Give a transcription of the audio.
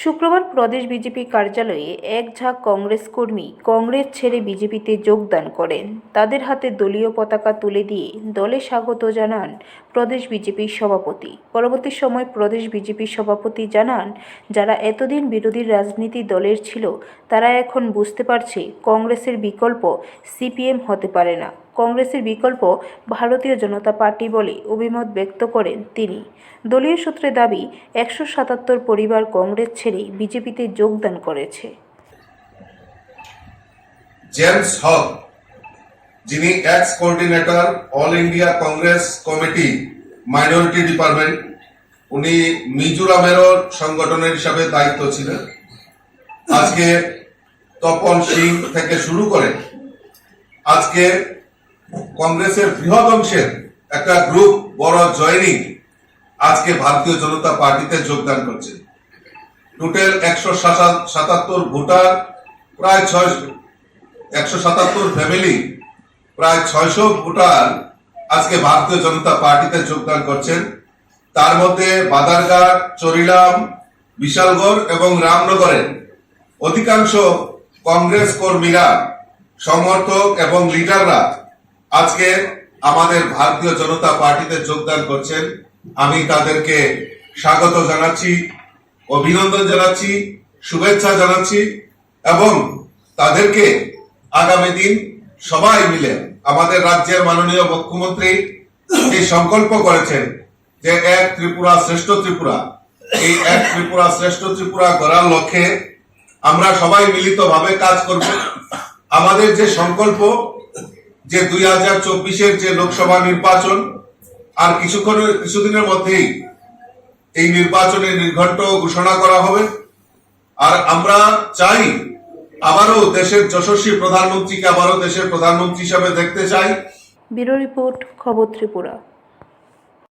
শুক্রবার প্রদেশ বিজেপি কার্যালয়ে এক ঝাঁক কংগ্রেস কর্মী কংগ্রেস ছেড়ে বিজেপিতে যোগদান করেন। তাদের হাতে দলীয় পতাকা তুলে দিয়ে দলে স্বাগত জানান প্রদেশ বিজেপির সভাপতি। পরবর্তী সময় প্রদেশ বিজেপির সভাপতি জানান, যারা এতদিন বিরোধী রাজনীতি দলের ছিল তারা এখন বুঝতে পারছে কংগ্রেসের বিকল্প সিপিএম হতে পারে না, কংগ্রেসের বিকল্প ভারতীয় জনতা পার্টি বলে অভিমত ব্যক্ত করেন তিনি। দলীয় সূত্রে দাবি, 177 পরিবার কংগ্রেস ছেড়ে বিজেপিতে যোগদান করেছে। জেমস হক, যিনি x coordinator all India Congress committee minority department, উনি মিজোরামেরও সংগঠনের হিসাবে দায়িত্ব ছিলেন। আজকে তপন সিং থেকে শুরু করে আজকে কংগ্রেসের বৃহৎ অংশের একটা গ্রুপ বড় জয়েনিং আজকে ভারতীয় জনতা পার্টিতে যোগদান করছে। টোটাল 177 ভোটার, প্রায় 177 ফ্যামিলি, প্রায় 600 ভোটার আজকে ভারতীয় জনতা পার্টিতে যোগদান করছেন। তার মধ্যে বাদারঘাট, চরিলাম, বিশালগড় এবং রামনগরের অধিকাংশ কংগ্রেস কর্মীরা, সমর্থক এবং লিডাররা আজকে আমাদের ভারতীয় জনতা পার্টিতে যোগদান করছেন। আমি তাদেরকে স্বাগত জানাচ্ছি, অভিনন্দন জানাচ্ছি, শুভেচ্ছা জানাচ্ছি এবং তাদেরকে আগামী দিন সবাই মিলে আমাদের রাজ্যের মাননীয় মুখ্যমন্ত্রী যে সংকল্প করেছেন যে এক ত্রিপুরা শ্রেষ্ঠ ত্রিপুরা, এই এক ত্রিপুরা শ্রেষ্ঠ ত্রিপুরা করার লক্ষ্যে আমরা সবাই মিলিতভাবে কাজ করব। আমাদের যে সংকল্প যে 2024-এর যে লোকসভা নির্বাচন, আর কিছুদিনের মধ্যেই এই নির্বাচনের নির্ঘণ্ট ঘোষণা করা হবে। আর আমরা চাই আবারও দেশের যশস্বী প্রধানমন্ত্রীকে আবারও দেশের প্রধানমন্ত্রী হিসাবে দেখতে চাই। ব্যুরো রিপোর্ট, খবর ত্রিপুরা।